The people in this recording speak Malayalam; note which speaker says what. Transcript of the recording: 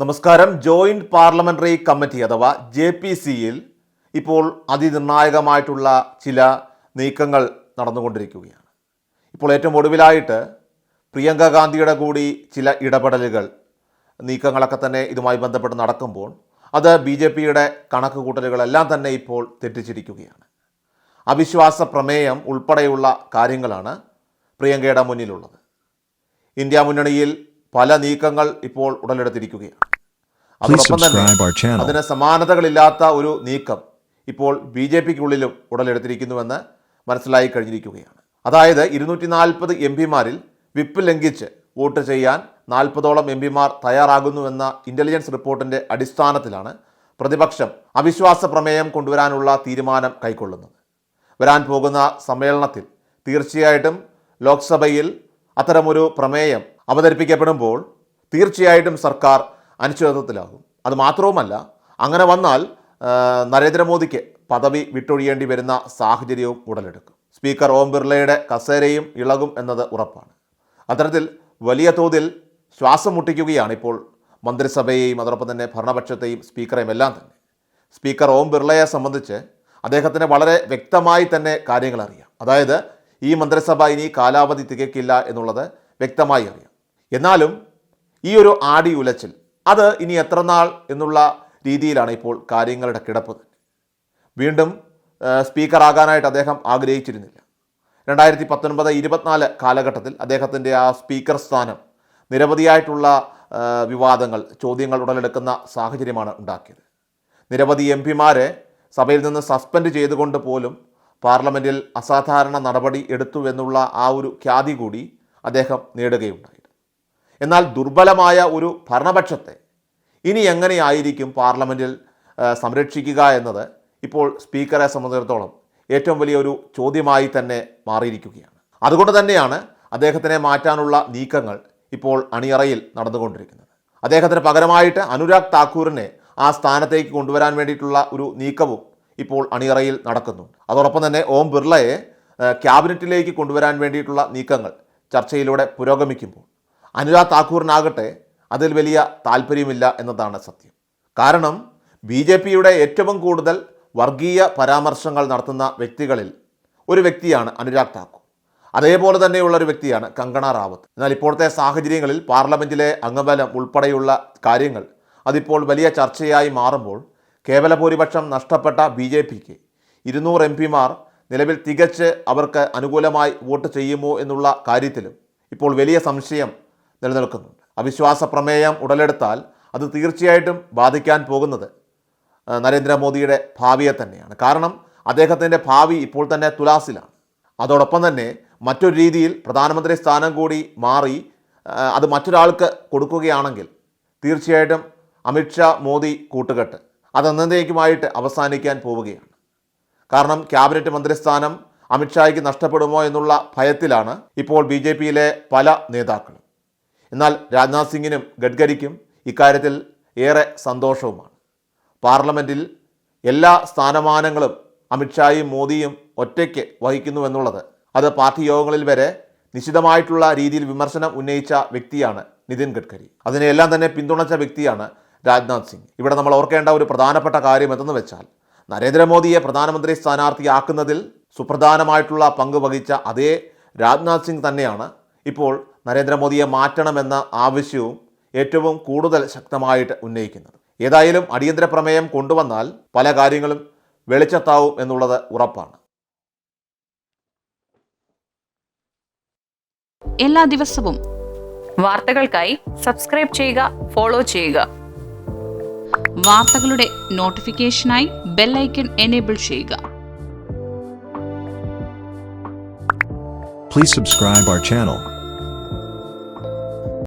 Speaker 1: നമസ്കാരം. ജോയിന്റ് പാർലമെന്ററി കമ്മിറ്റി അഥവാ JPCയിൽ ഇപ്പോൾ അതിനിർണായകമായിട്ടുള്ള ചില നീക്കങ്ങൾ നടന്നുകൊണ്ടിരിക്കുകയാണ്. ഇപ്പോൾ ഏറ്റവും ഒടുവിലായിട്ട് പ്രിയങ്ക ഗാന്ധിയുടെ കൂടി ചില ഇടപെടലുകൾ നീക്കങ്ങളൊക്കെ തന്നെ ഇതുമായി ബന്ധപ്പെട്ട് നടക്കുമ്പോൾ അത് BJPയുടെ കണക്ക് കൂട്ടലുകളെല്ലാം തന്നെ ഇപ്പോൾ തെറ്റിച്ചിരിക്കുകയാണ്. അവിശ്വാസ പ്രമേയം ഉൾപ്പെടെയുള്ള കാര്യങ്ങളാണ് പ്രിയങ്കയുടെ മുന്നിലുള്ളത്. ഇന്ത്യ മുന്നണിയിൽ പല നീക്കങ്ങൾ ഇപ്പോൾ ഉടലെടുത്തിരിക്കുകയാണ്. അതോടൊപ്പം തന്നെ അതിന് സമാനതകളില്ലാത്ത ഒരു നീക്കം ഇപ്പോൾ BJPക്കുള്ളിലും ഉടലെടുത്തിരിക്കുന്നുവെന്ന് മനസ്സിലായി കഴിഞ്ഞിരിക്കുകയാണ്. അതായത് 240 MP-മാരിൽ വിപ്പ് ലംഘിച്ച് വോട്ട് ചെയ്യാൻ 40ഓളം MP-മാർ തയ്യാറാകുന്നുവെന്ന ഇൻ്റലിജൻസ് റിപ്പോർട്ടിൻ്റെ അടിസ്ഥാനത്തിലാണ് പ്രതിപക്ഷം അവിശ്വാസ പ്രമേയം കൊണ്ടുവരാനുള്ള തീരുമാനം കൈക്കൊള്ളുന്നത്. വരാൻ പോകുന്ന സമ്മേളനത്തിൽ തീർച്ചയായിട്ടും ലോക്സഭയിൽ അത്തരമൊരു പ്രമേയം അവതരിപ്പിക്കപ്പെടുമ്പോൾ തീർച്ചയായിട്ടും സർക്കാർ അനിശ്ചിതത്വത്തിലാകും. അതുമാത്രവുമല്ല, അങ്ങനെ വന്നാൽ നരേന്ദ്രമോദിക്ക് പദവി വിട്ടൊഴിയേണ്ടി വരുന്ന സാഹചര്യവും ഉടലെടുക്കും. സ്പീക്കർ ഓം ബിർളയുടെ കസേരയും ഇളകും എന്നത് ഉറപ്പാണ്. അത്തരത്തിൽ വലിയ തോതിൽ ശ്വാസം മുട്ടിക്കുകയാണ് ഇപ്പോൾ മന്ത്രിസഭയെയും അതോടൊപ്പം തന്നെ ഭരണപക്ഷത്തെയും സ്പീക്കറെയും എല്ലാം തന്നെ. സ്പീക്കർ ഓം ബിർളയെ സംബന്ധിച്ച് അദ്ദേഹത്തിന് വളരെ വ്യക്തമായി തന്നെ കാര്യങ്ങൾ അറിയാം. അതായത് ഈ മന്ത്രിസഭ ഇനി കാലാവധി തികയ്ക്കില്ല എന്നുള്ളത് വ്യക്തമായി അറിയാം. എന്നാലും ഈ ഒരു ആടി ഉലച്ചിൽ അത് ഇനി എത്ര നാൾ എന്നുള്ള രീതിയിലാണ് ഇപ്പോൾ കാര്യങ്ങളുടെ കിടപ്പ്. വീണ്ടും സ്പീക്കറാകാനായിട്ട് അദ്ദേഹം ആഗ്രഹിച്ചിരുന്നില്ല. 2019-24 കാലഘട്ടത്തിൽ അദ്ദേഹത്തിൻ്റെ ആ സ്പീക്കർ സ്ഥാനം നിരവധിയായിട്ടുള്ള വിവാദങ്ങൾ, ചോദ്യങ്ങൾ ഉടലെടുക്കുന്ന സാഹചര്യമാണ് ഉണ്ടാക്കിയത്. നിരവധി MP-മാരെ സഭയിൽ നിന്ന് സസ്പെൻഡ് ചെയ്തുകൊണ്ട് പോലും പാർലമെൻറ്റിൽ അസാധാരണ നടപടി എടുത്തു എന്നുള്ള ആ ഒരു ഖ്യാതി കൂടി അദ്ദേഹം നേടുകയുണ്ടായി. എന്നാൽ ദുർബലമായ ഒരു ഭരണപക്ഷത്തെ ഇനി എങ്ങനെയായിരിക്കും പാർലമെൻറ്റിൽ സംരക്ഷിക്കുക എന്നത് ഇപ്പോൾ സ്പീക്കറെ സംബന്ധിച്ചിടത്തോളം ഏറ്റവും വലിയൊരു ചോദ്യമായി തന്നെ മാറിയിരിക്കുകയാണ്. അതുകൊണ്ട് തന്നെയാണ് അദ്ദേഹത്തിനെ മാറ്റാനുള്ള നീക്കങ്ങൾ ഇപ്പോൾ അണിയറയിൽ നടന്നുകൊണ്ടിരിക്കുന്നത്. അദ്ദേഹത്തിന് പകരമായിട്ട് അനുരാഗ് താക്കൂറിനെ ആ സ്ഥാനത്തേക്ക് കൊണ്ടുവരാൻ വേണ്ടിയിട്ടുള്ള ഒരു നീക്കവും ഇപ്പോൾ അണിയറയിൽ നടക്കുന്നുണ്ട്. അതോടൊപ്പം തന്നെ ഓം ബിർളയെ ക്യാബിനറ്റിലേക്ക് കൊണ്ടുവരാൻ വേണ്ടിയിട്ടുള്ള നീക്കങ്ങൾ ചർച്ചയിലൂടെ പുരോഗമിക്കുമ്പോൾ അനുരാഗ് താക്കൂറിനാകട്ടെ അതിൽ വലിയ താല്പര്യമില്ല എന്നതാണ് സത്യം. കാരണം BJPയുടെ ഏറ്റവും കൂടുതൽ വർഗീയ പരാമർശങ്ങൾ നടത്തുന്ന വ്യക്തികളിൽ ഒരു വ്യക്തിയാണ് അനുരാഗ് താക്കൂർ. അതേപോലെ തന്നെയുള്ള ഒരു വ്യക്തിയാണ് കങ്കണ റാവത്ത്. എന്നാൽ ഇപ്പോഴത്തെ സാഹചര്യങ്ങളിൽ പാർലമെൻറ്റിലെ അംഗബലം ഉൾപ്പെടെയുള്ള കാര്യങ്ങൾ അതിപ്പോൾ വലിയ ചർച്ചയായി മാറുമ്പോൾ കേവല ഭൂരിപക്ഷം നഷ്ടപ്പെട്ട BJPക്ക് 200 MP-മാർ നിലവിൽ തികച്ച് അവർക്ക് അനുകൂലമായി വോട്ട് ചെയ്യുമോ എന്നുള്ള കാര്യത്തിലും ഇപ്പോൾ വലിയ സംശയം നിലനിൽക്കുന്നുണ്ട്. അവിശ്വാസ പ്രമേയം ഉടലെടുത്താൽ അത് തീർച്ചയായിട്ടും ബാധിക്കാൻ പോകുന്നത് നരേന്ദ്രമോദിയുടെ ഭാവിയെ തന്നെയാണ്. കാരണം അദ്ദേഹത്തിൻ്റെ ഭാവി ഇപ്പോൾ തന്നെ തുലാസിലാണ്. അതോടൊപ്പം തന്നെ മറ്റൊരു രീതിയിൽ പ്രധാനമന്ത്രി സ്ഥാനം കൂടി മാറി അത് മറ്റൊരാൾക്ക് കൊടുക്കുകയാണെങ്കിൽ തീർച്ചയായിട്ടും അമിത്ഷാ മോദി കൂട്ടുകെട്ട് അതെന്നേക്കുമായിട്ട് അവസാനിക്കാൻ പോവുകയാണ്. കാരണം ക്യാബിനറ്റ് മന്ത്രിസ്ഥാനം അമിത്ഷായ്ക്ക് നഷ്ടപ്പെടുമോ എന്നുള്ള ഭയത്തിലാണ് ഇപ്പോൾ BJPയിലെ പല നേതാക്കളും. എന്നാൽ രാജ്നാഥ് സിംഗിനും ഗഡ്കരിക്കും ഇക്കാര്യത്തിൽ ഏറെ സന്തോഷവുമാണ്. പാർലമെൻറ്റിൽ എല്ലാ സ്ഥാനമാനങ്ങളും അമിത്ഷായും മോദിയും ഒറ്റയ്ക്ക് വഹിക്കുന്നുവെന്നുള്ളത് അത് പാർട്ടി യോഗങ്ങളിൽ വരെ നിശിതമായിട്ടുള്ള രീതിയിൽ വിമർശനം ഉന്നയിച്ച വ്യക്തിയാണ് നിതിൻ ഗഡ്കരി. അതിനെല്ലാം തന്നെ പിന്തുണച്ച വ്യക്തിയാണ് രാജ്നാഥ് സിംഗ്. ഇവിടെ നമ്മൾ ഓർക്കേണ്ട ഒരു പ്രധാനപ്പെട്ട കാര്യം എന്തെന്ന് വെച്ചാൽ നരേന്ദ്രമോദിയെ പ്രധാനമന്ത്രി സ്ഥാനാർത്ഥിയാക്കുന്നതിൽ സുപ്രധാനമായിട്ടുള്ള പങ്ക് വഹിച്ച അതേ രാജ്നാഥ് സിംഗ് തന്നെയാണ് ഇപ്പോൾ നരേന്ദ്രമോദിയെ മാറ്റണമെന്ന ആവശ്യവും ഏറ്റവും കൂടുതൽ ശക്തമായിട്ട് ഉന്നയിക്കുന്നത്. ഏതായാലും അടിയന്തര പ്രമേയം കൊണ്ടുവന്നാൽ പല കാര്യങ്ങളും വെളിച്ചത്താവും എന്നുള്ളത് ഉറപ്പാണ്.
Speaker 2: എല്ലാ ദിവസവും
Speaker 3: വാർത്തകൾക്കായി സബ്സ്ക്രൈബ് ചെയ്യുക, ഫോളോ ചെയ്യുക.
Speaker 2: വാർത്തകളുടെ നോട്ടിഫിക്കേഷനായി ബെൽ ഐക്കൺ എനേബിൾ ചെയ്യുക.
Speaker 4: Please subscribe our channel.